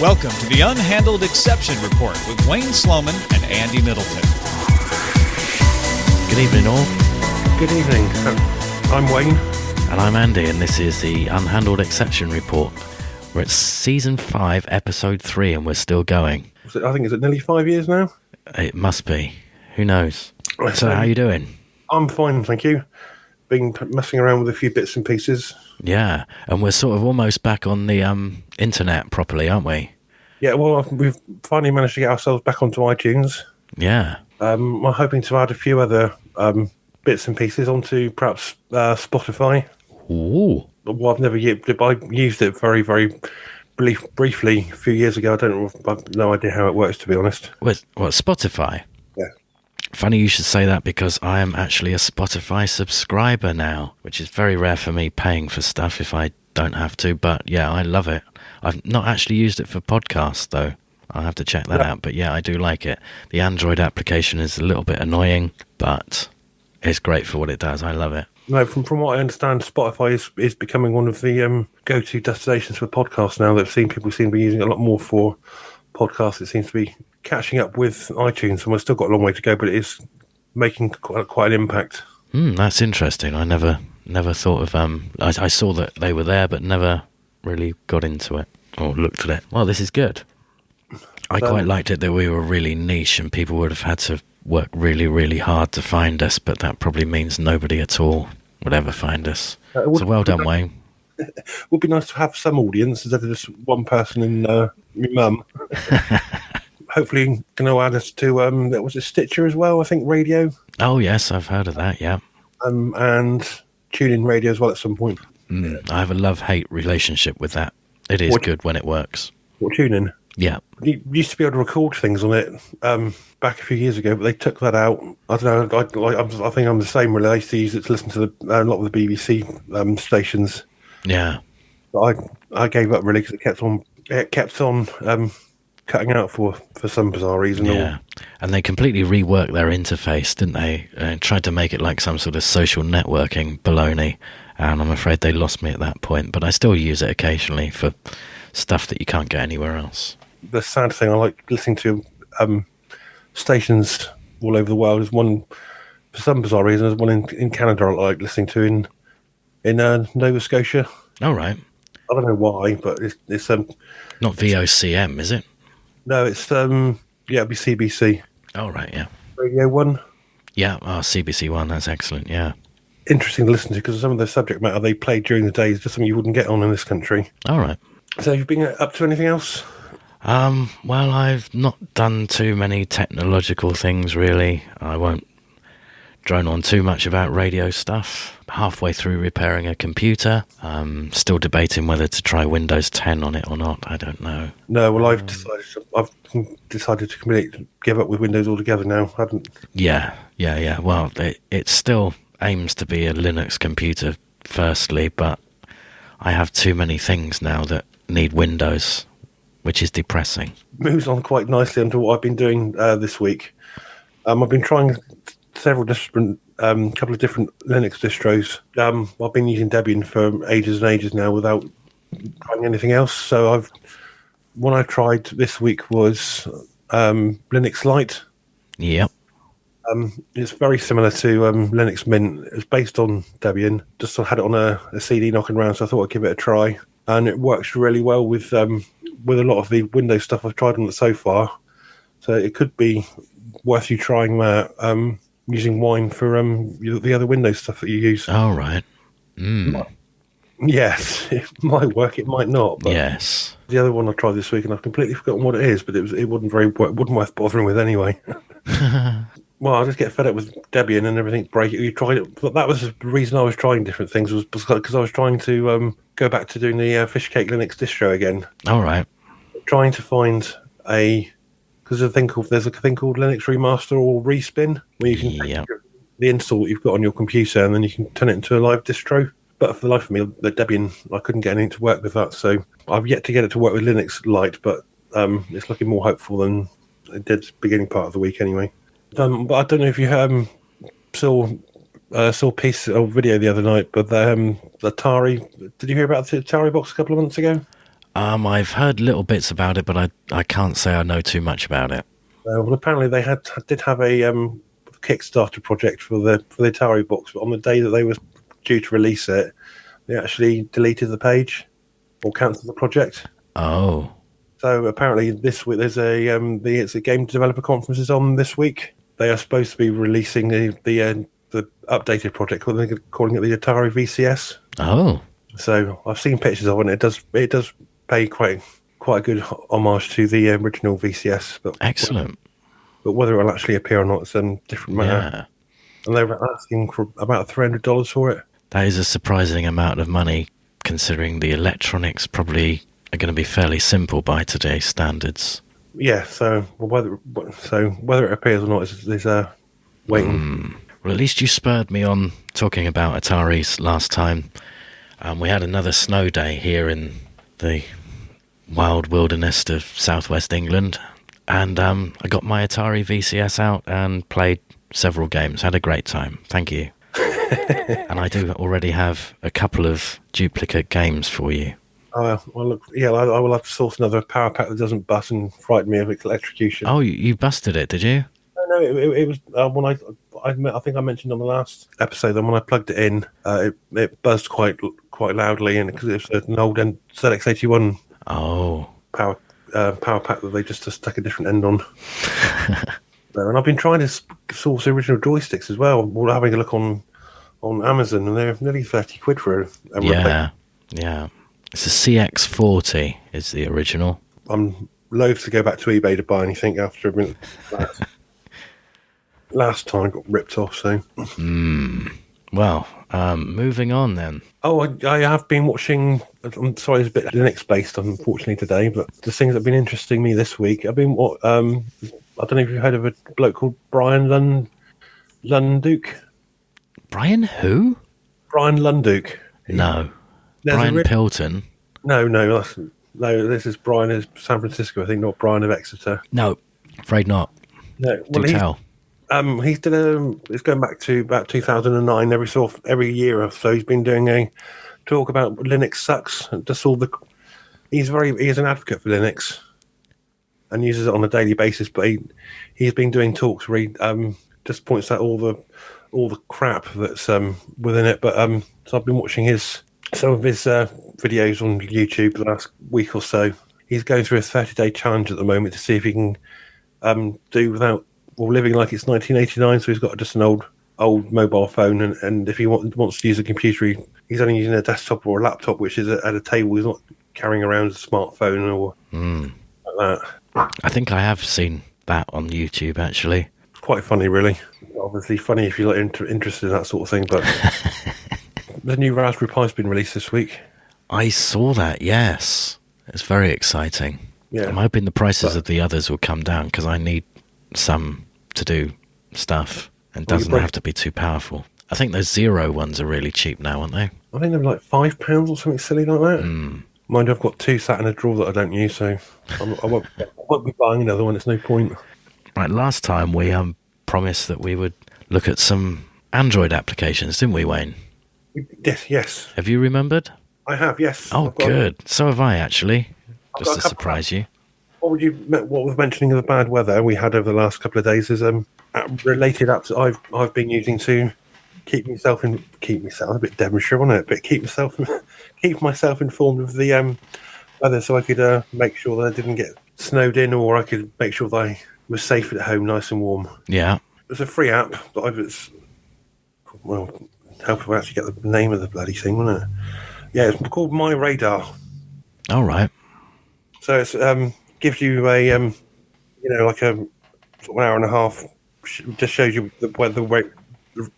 Welcome to the Unhandled Exception Report with Wayne Sloman and Andy Middleton. Good evening, all. Good evening. I'm Wayne. And I'm Andy, and this is the Unhandled Exception Report. We're at Season 5, Episode 3, and we're still going. I think, is it nearly 5 years now? It must be. Who knows? So how you doing? I'm fine, thank you. Been messing around with a few bits and pieces. Yeah, and we're sort of almost back on the internet properly, aren't we? Yeah, well, we've finally managed to get ourselves back onto iTunes. Yeah. I'm hoping to add a few other bits and pieces onto perhaps Spotify. Ooh. Well, I've never used it, but I used it very, very briefly a few years ago. I've no idea how it works, to be honest. What, Spotify? Yeah. Funny you should say that, because I am actually a Spotify subscriber now, which is very rare for me, paying for stuff if I don't have to. But yeah, I love it. I've not actually used it for podcasts, though. I'll have to check that out. But yeah, I do like it. The Android application is a little bit annoying, but it's great for what it does. I love it. No, from what I understand, Spotify is becoming one of the go-to destinations for podcasts now. People seem to be using it a lot more for podcasts. It seems to be catching up with iTunes, and we've still got a long way to go, but it is making quite an impact. That's interesting. I never thought of... I saw that they were there, but never really got into it or looked at it. Well, this is good. I quite liked it that we were really niche and people would have had to work really, really hard to find us, but that probably means nobody at all would ever find us. So well done, Wayne. It would be nice to have some audience instead of just one person and your mum. Hopefully going to add us to, was it Stitcher as well, I think, radio? Oh, yes, I've heard of that, yeah. And tune-in radio as well at some point. I have a love-hate relationship with that. It is good when it works. What, tune-in? Yeah. You used to be able to record things on it back a few years ago, but they took that out. I don't know. I think I'm the same. Really, I used to use it to listen to a lot of the BBC stations. Yeah. But I gave up really because it kept on cutting out for some bizarre reason. Yeah. And they completely reworked their interface, didn't they? Tried to make it like some sort of social networking baloney. And I'm afraid they lost me at that point. But I still use it occasionally for stuff that you can't get anywhere else. The sad thing, I like listening to stations all over the world. There's one, for some bizarre reason, there's one in Canada I like listening to in Nova Scotia. Oh, right. I don't know why, but it's not VOCM, is it? No, it's it'd be CBC. Oh, right, yeah. Radio 1. Yeah, CBC 1, that's excellent, yeah. Interesting to listen to, because some of the subject matter they play during the day is just something you wouldn't get on in this country. All right. So you've been up to anything else? Well, I've not done too many technological things, really. I won't drone on too much about radio stuff. Halfway through repairing a computer. Still debating whether to try Windows 10 on it or not. I don't know. No, well, I've decided to completely give up with Windows altogether now. I haven't. Yeah. Well, it still aims to be a Linux computer, firstly, but I have too many things now that need Windows, which is depressing. Moves on quite nicely onto what I've been doing this week. I've been trying several different, couple of different Linux distros. I've been using Debian for ages and ages now without trying anything else. So one I tried this week was Linux Lite. Yep. It's very similar to Linux Mint. It's based on Debian. Just had it on a CD knocking around, so I thought I'd give it a try. And it works really well with a lot of the Windows stuff I've tried on it so far. So it could be worth you trying that, using Wine for the other Windows stuff that you use. All right. Yes, it might work, it might not. But yes. The other one I tried this week, and I've completely forgotten what it is, but it wasn't worth bothering with anyway. Well, I just get fed up with Debian and everything breaking. You tried it, but that was the reason I was trying different things, was because I was trying to go back to doing the Fishcake Linux distro again. All right. Trying to find because there's a thing called Linux Remaster or Respin, where you can take the install that you've got on your computer and then you can turn it into a live distro. But for the life of me, the Debian, I couldn't get anything to work with that. So I've yet to get it to work with Linux Lite, but it's looking more hopeful than it did beginning part of the week anyway. But I don't know if you saw a piece of video the other night, but the Atari. Did you hear about the Atari box a couple of months ago? I've heard little bits about it, but I can't say I know too much about it. Well, apparently they did have a Kickstarter project for the Atari box, but on the day that they were due to release it, they actually deleted the page or cancelled the project. Oh. So apparently this week there's it's a game developer conference is on this week. They are supposed to be releasing the updated project, calling it the Atari VCS. Oh. So I've seen pictures of it. And it does pay quite a good homage to the original VCS. But excellent. But whether it'll actually appear or not is a different matter. Yeah. And they were asking for about $300 for it. That is a surprising amount of money, considering the electronics probably are going to be fairly simple by today's standards. Yeah, so whether it appears or not is waiting. Well, at least you spurred me on talking about Ataris last time. We had another snow day here in the wild wilderness of southwest England, and I got my Atari VCS out and played several games. Had a great time. Thank you. And I do already have a couple of duplicate games for you. Well, look, yeah, I will have to source another power pack that doesn't bust and frighten me of electrocution. Oh, you busted it, did you? No, it was when I think I mentioned on the last episode that when I plugged it in, it buzzed quite loudly, and because it was an old ZX81 power pack that they just stuck a different end on. And I've been trying to source original joysticks as well. We're having a look on Amazon, and they're nearly 30 quid for a replacement. Yeah. It's a CX40 is the original. I'm loath to go back to eBay to buy anything after last time I got ripped off. So, well, moving on then. Oh, I have been watching. I'm sorry, it's a bit Linux based, unfortunately today. But the things that have been interesting me this week, I've been I don't know if you've heard of a bloke called Brian Lunduke. Brian who? Brian Lunduke. No. Brian Pilton? No, this is Brian of San Francisco, I think, not Brian of Exeter. No, afraid not. No, well, tell. He's done it's going back to about 2009. Every year or so, he's been doing a talk about Linux sucks. Just he's an advocate for Linux and uses it on a daily basis. But he's been doing talks where he just points out all the crap that's within it. But so I've been watching some of his videos on YouTube the last week or so. He's going through a 30-day challenge at the moment to see if he can do without living like it's 1989. So he's got just an old mobile phone, and if he wants to use a computer, he's only using a desktop or a laptop, which is at a table. He's not carrying around a smartphone or like that. I think I have seen that on YouTube, actually. It's quite funny, really. Obviously funny if you're interested in that sort of thing, but... The new Raspberry Pi's been released this week. I saw that, yes. It's very exciting. Yeah. I'm hoping the prices of the others will come down, because I need some to do stuff and doesn't have to be too powerful. I think those Zero ones are really cheap now, aren't they? I think they're like £5 or something silly like that. Mind you, I've got two sat in a drawer that I don't use, so I won't be buying another one. There's no point. Right, last time we promised that we would look at some Android applications, didn't we, Wayne? Yes. Have you remembered? I have, yes. Oh, good. So have I, actually. Just to surprise you. What was mentioning of the bad weather we had over the last couple of days is related apps that I've been using to keep myself a bit Devonshire, wasn't it? But keep myself informed of the weather, so I could make sure that I didn't get snowed in, or I could make sure that I was safe at home, nice and warm. Yeah. It's a free app, but help if I actually get the name of the bloody thing, wouldn't it? Yeah, it's called My Radar. All right. So it's gives you a like a sort of an hour and a half. Just shows you the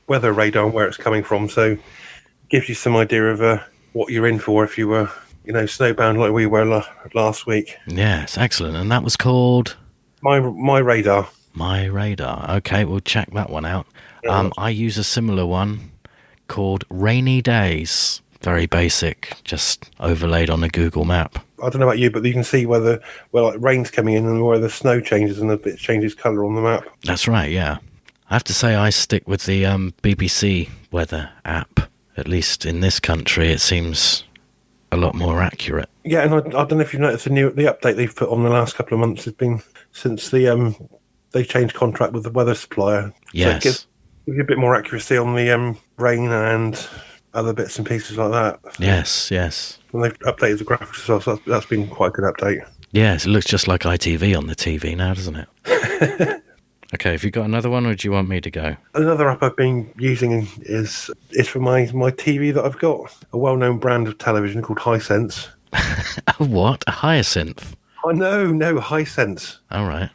weather radar and where it's coming from. So gives you some idea of what you're in for if you were snowbound like we were last week. Yes, excellent. And that was called My Radar. My Radar. Okay, we'll check that one out. I use a similar one called Rainy Days. Very basic, just overlaid on a Google map. I don't know about you, but you can see where rain's coming in and where the snow changes and it changes colour on the map. That's right, yeah. I have to say I stick with the BBC weather app. At least in this country, it seems a lot more accurate. Yeah, and I don't know if you've noticed the update they've put on the last couple of months has been since they changed contract with the weather supplier. Yes. So it gives you a bit more accuracy on the rain and other bits and pieces like that. So Yes. And they've updated the graphics as well, so that's been quite a good update. Yes, it looks just like ITV on the TV now, doesn't it? Okay, have you got another one, or do you want me to go? Another app I've been using is for my TV that I've got, a well-known brand of television called Hisense. A what? A hyacinth? Oh, no, Hisense. All right.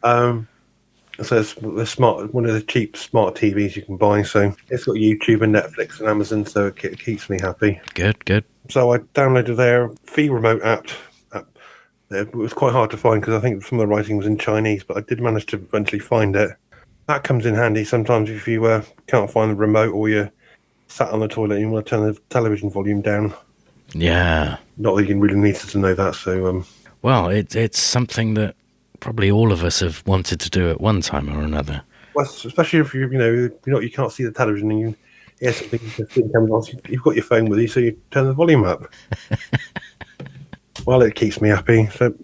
So it's the smart, one of the cheap smart TVs you can buy. So it's got YouTube and Netflix and Amazon, so it keeps me happy. Good. So I downloaded their Fee Remote app. It was quite hard to find because I think some of the writing was in Chinese, but I did manage to eventually find it. That comes in handy sometimes if you can't find the remote, or you're sat on the toilet and you want to turn the television volume down. Yeah. Not that you really needed to know that. So well, it's something that probably all of us have wanted to do at one time or another. well, especially if you can't see the television and you hear something interesting coming on. You've got your phone with you, so you turn the volume up. Well, it keeps me happy. So,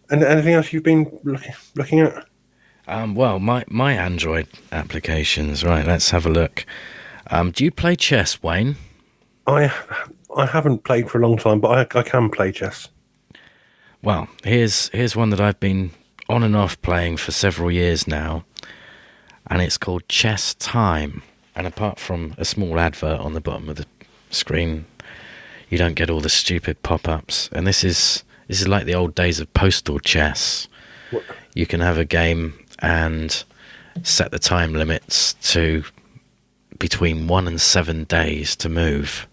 and anything else you've been looking at? Well, my Android applications. Right, let's have a look. Do you play chess, Wayne? I haven't played for a long time, but I can play chess. Well, here's one that I've been on and off playing for several years now, and it's called Chess Time. And apart from a small advert on the bottom of the screen, you don't get all the stupid pop-ups. And this is like the old days of postal chess. What? You can have a game and set the time limits to between 1 and 7 days to move.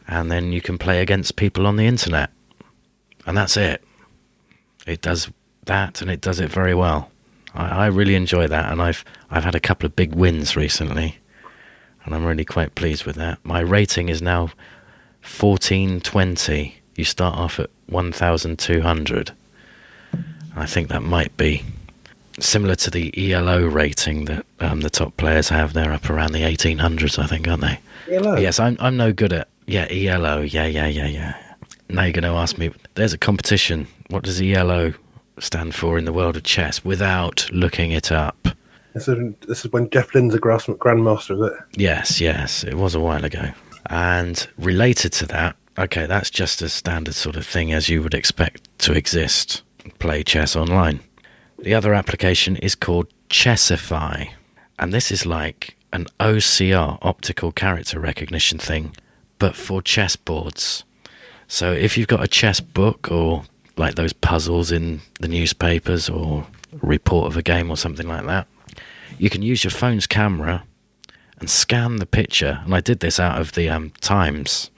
And then you can play against people on the internet. And that's it. It does that, and it does it very well. I really enjoy that, and I've had a couple of big wins recently, and I'm really quite pleased with that. My rating is now 1420. You start off at 1200. I think that might be similar to the ELO rating that the top players have. They're up around the 1800s, I think, aren't they? ELO? Yes, I'm no good at... Yeah, ELO, yeah. Now you're going to ask me, there's a competition. What does ELO stand for in the world of chess without looking it up? This is when Jeff Lynne's a grandmaster, is it? Yes, it was a while ago. And related to that, okay, that's just a standard sort of thing as you would expect to exist. Play chess online. The other application is called Chessify. And this is like an OCR, optical character recognition thing, but for chessboards. So if you've got a chess book, or like those puzzles in the newspapers, or a report of a game or something like that, you can use your phone's camera and scan the picture. And I did this out of the Times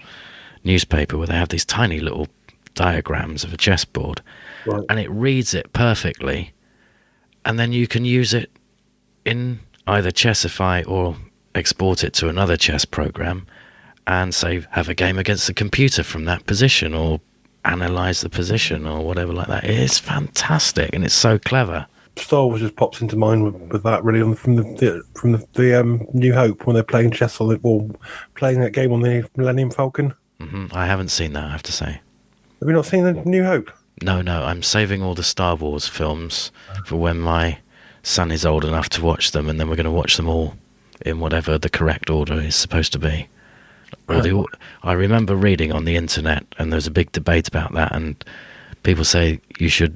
newspaper, where they have these tiny little diagrams of a chessboard. Right. And it reads it perfectly. And then you can use it in either Chessify or export it to another chess program and say, have a game against the computer from that position, or analyze the position, or whatever like that. It is fantastic, and it's so clever. Star Wars just pops into mind with that, really, from the New Hope, when they're playing chess on it, or playing that game on the Millennium Falcon. I haven't seen that, I have to say. Have you not seen the New Hope? No, I'm saving all the Star Wars films for when my son is old enough to watch them, and then we're going to watch them all in whatever the correct order is supposed to be. I remember reading on the internet, and there's a big debate about that, and people say you should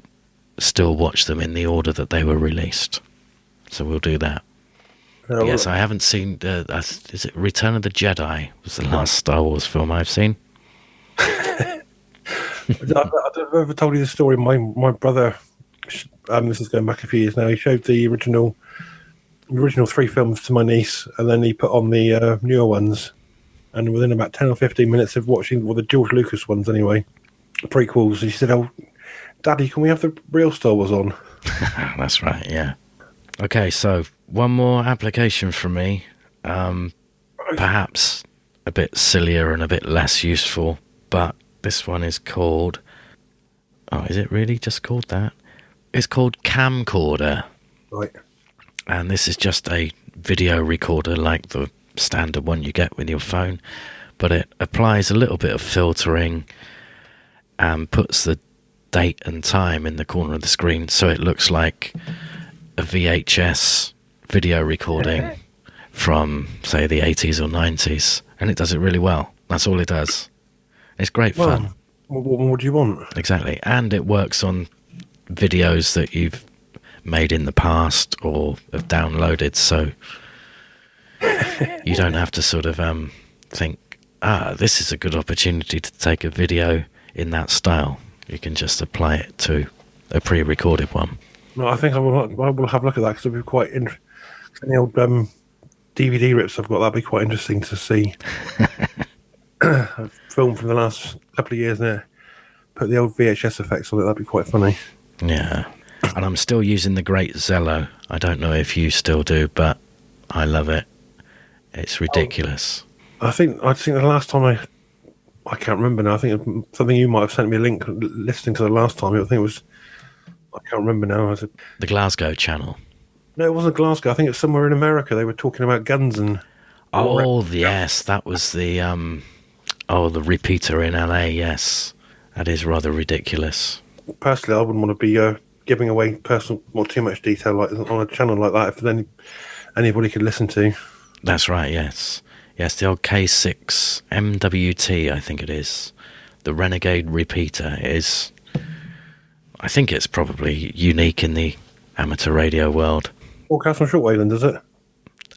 still watch them in the order that they were released. So we'll do that. Yes, I haven't seen... is it Return of the Jedi? Was the last Star Wars film I've seen. I've ever told you the story. My brother, this is going back a few years now, he showed the original 3 films to my niece, and then he put on the newer ones. And within about 10 or 15 minutes of watching, well, the George Lucas ones anyway, prequels, he said, "Oh, Daddy, can we have the real Star Wars on?" That's right, yeah. Okay, so one more application from me. Perhaps a bit sillier and a bit less useful, but this one is called... Oh, is it really just called that? It's called Camcorder. Right. And this is just a video recorder like the standard one you get with your phone, but it applies a little bit of filtering and puts the date and time in the corner of the screen, so it looks like a VHS video recording from, say, the 80s or 90s, and it does it really well. That's all it does. It's great fun. What more do you want? Exactly. And it works on videos that you've made in the past or have downloaded, so you don't have to sort of think, this is a good opportunity to take a video in that style. You can just apply it to a pre-recorded one. No, I think I will have a look at that, because it'll be quite interesting. The old DVD rips I've got, that'd be quite interesting to see. A film from the last couple of years now. Put the old VHS effects on it, that'd be quite funny. Yeah. And I'm still using the great Zello. I don't know if you still do, but I love it. It's ridiculous. I think the last time I can't remember now. I think something you might have sent me a link listening to the last time. I think it was, I can't remember now. The Glasgow channel. No, it wasn't Glasgow. I think it was somewhere in America. They were talking about guns and... Oh, yes. That was the repeater in LA, yes. That is rather ridiculous. Personally, I wouldn't want to be giving away personal or too much detail like on a channel like that if anybody could listen to. That's right, yes. Yes, the old K6 MWT, I think it is. The Renegade repeater is... I think it's probably unique in the amateur radio world. Broadcast on shortwave then, does it?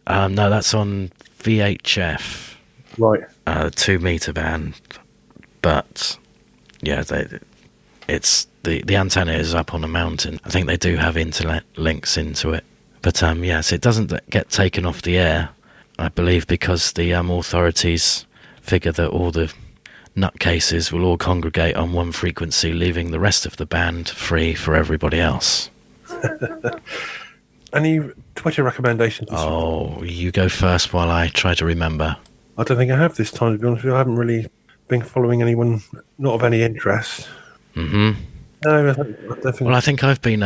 No, that's on VHF. Right. 2 meter band. But, yeah, it's the antenna is up on a mountain. I think they do have internet links into it. But, yes, it doesn't get taken off the air, I believe, because the authorities figure that all the nutcases will all congregate on one frequency, leaving the rest of the band free for everybody else. Any Twitter recommendations? Oh, you go first while I try to remember. I don't think I have this time, to be honest with you. I haven't really been following anyone not of any interest. Mm-hmm. No, I don't think... Well, I think I've been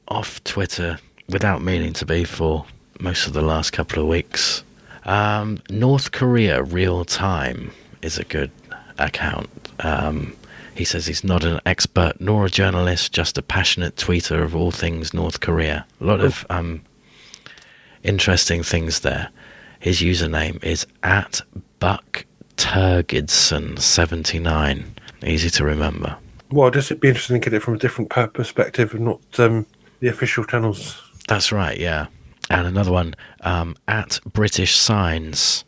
off Twitter without meaning to be for most of the last couple of weeks. North Korea Real Time is a good account. He says he's not an expert nor a journalist, just a passionate tweeter of all things North Korea. A lot of interesting things there. His username is @BuckTurgidson79. Easy to remember. Well, it'd be interesting to get it from a different perspective and not the official channels. That's right, yeah. And another one, @BritishSigns,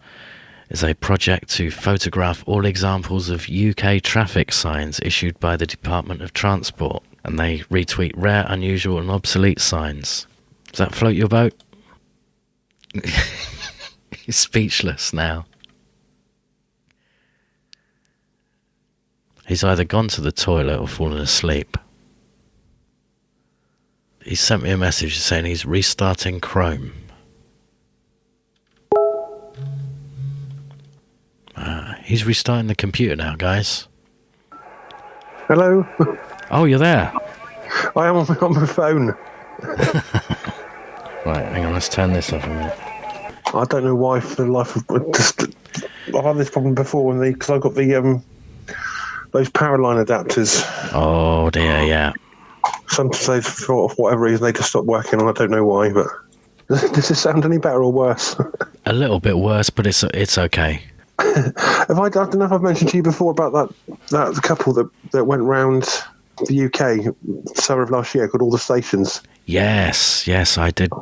is a project to photograph all examples of UK traffic signs issued by the Department of Transport. And they retweet rare, unusual and obsolete signs. Does that float your boat? He's speechless now. He's either gone to the toilet or fallen asleep. He sent me a message saying he's restarting Chrome. He's restarting the computer now, guys. Hello? Oh, you're there. I am on my phone. Right, hang on, let's turn this off a minute. I don't know why, for the life of... I've had this problem before because I've got the those power line adapters. Oh dear, yeah. Sometimes they, for whatever reason, they just stop working, and I don't know why. But does this sound any better or worse? A little bit worse, but it's okay. I don't know if I've mentioned to you before about that couple that went round the UK summer of last year, called All the Stations. Yes, I did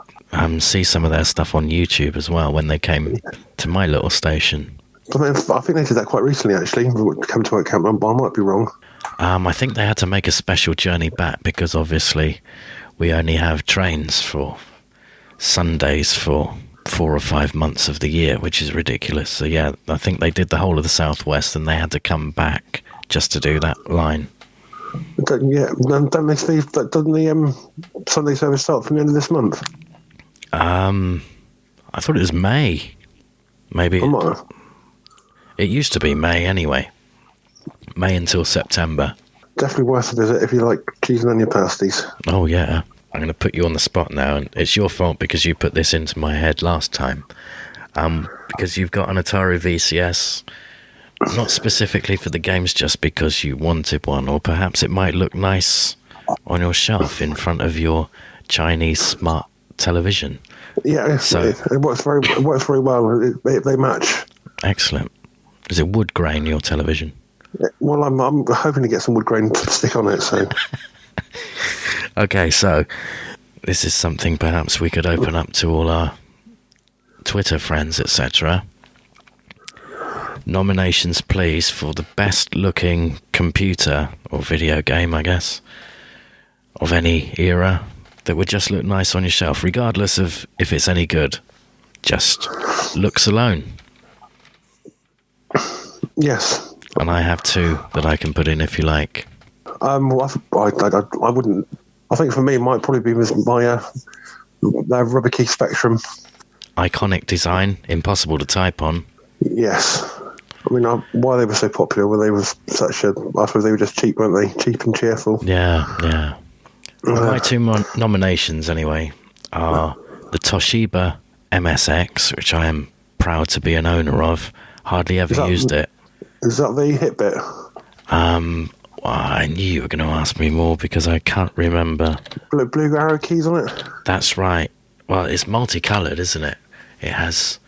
see some of their stuff on YouTube as well when they came to my little station. I think they did that quite recently, actually. Come to work camp, I might be wrong. I think they had to make a special journey back because obviously we only have trains for Sundays for 4 or 5 months of the year, which is ridiculous. So yeah, I think they did the whole of the southwest and they had to come back just to do that line. Don't the Sunday service start from the end of this month? I thought it was May. Maybe it used to be May anyway. May until September. Definitely worth a visit if you like cheese and onion pasties. Oh yeah. I'm going to put you on the spot now, and it's your fault because you put this into my head last time. because you've got an Atari VCS, not specifically for the games, just because you wanted one, or perhaps it might look nice on your shelf in front of your Chinese smart television. Yeah, so it works very well. They match. Excellent. Is it wood grain, your television? Well, I'm hoping to get some wood grain to stick on it. So, okay, so this is something perhaps we could open up to all our Twitter friends, etc. Nominations, please, for the best-looking computer or video game, I guess, of any era that would just look nice on your shelf, regardless of if it's any good. Just looks alone. Yes. And I have two that I can put in if you like. Well, I wouldn't. I think for me, it might probably be my Rubber Key Spectrum. Iconic design, impossible to type on. Yes. I mean, why they were so popular when they were such a... I suppose they were just cheap, weren't they? Cheap and cheerful. Yeah. My two nominations, anyway, are the Toshiba MSX, which I am proud to be an owner of. Hardly ever used it. Is that the hit bit? Well, I knew you were going to ask me more because I can't remember. Blue arrow keys on it? That's right. Well, it's multicoloured, isn't it? It has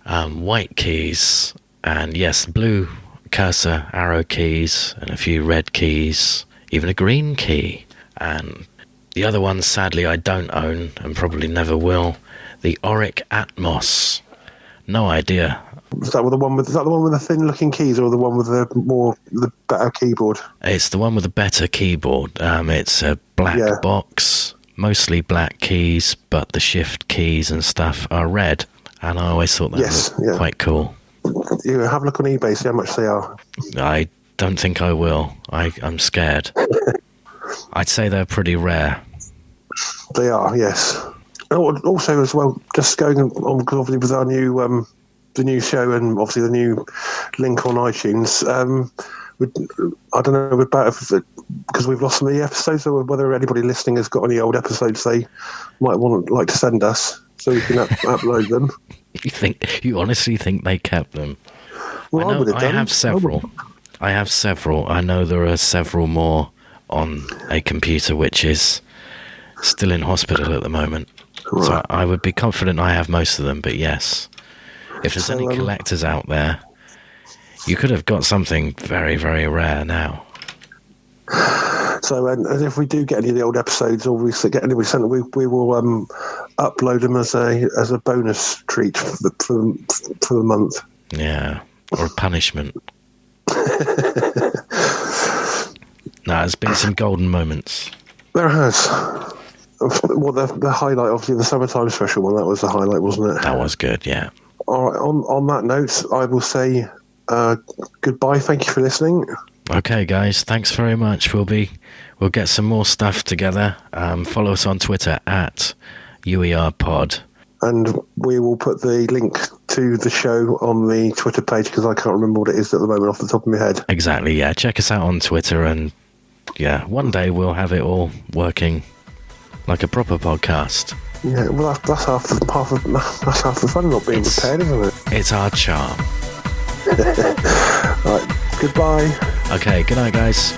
white keys and, yes, blue cursor arrow keys and a few red keys, even a green key. And the other one, sadly, I don't own and probably never will. The Auric Atmos. No idea. Is that the one with the thin-looking keys, or the one with the better keyboard? It's the one with the better keyboard. It's a black box, mostly black keys, but the shift keys and stuff are red. And I always thought that looked quite cool. You have a look on eBay, see how much they are. I don't think I will. I'm scared. I'd say they're pretty rare. They are, yes. Also, as well, just going on, because obviously with our new the new show and obviously the new link on iTunes, I don't know about because we've lost some of the episodes, or whether anybody listening has got any old episodes they might like to send us so we can upload them. You honestly think they kept them? Well, I have several. I know there are several more on a computer which is still in hospital at the moment. Right. So I would be confident I have most of them, but yes. If there's any collectors out there, you could have got something very, very rare now. So, and if we do get any of the old episodes, or we get anybody sent, we will upload them as a bonus treat for the month. Yeah, or a punishment. There's been some golden moments. There has. Well, the highlight, obviously, the summertime special one. That was the highlight, wasn't it? That was good. Yeah. All right. On that note, I will say goodbye. Thank you for listening. Okay, guys. Thanks very much. We'll get some more stuff together. Follow us on Twitter at UERPod. And we will put the link to the show on the Twitter page, because I can't remember what it is at the moment off the top of my head. Exactly. Yeah. Check us out on Twitter, and one day we'll have it all working like a proper podcast. Yeah, well, that's half the fun not being prepared, isn't it? It's our charm. Right, goodbye. Okay, good night, guys.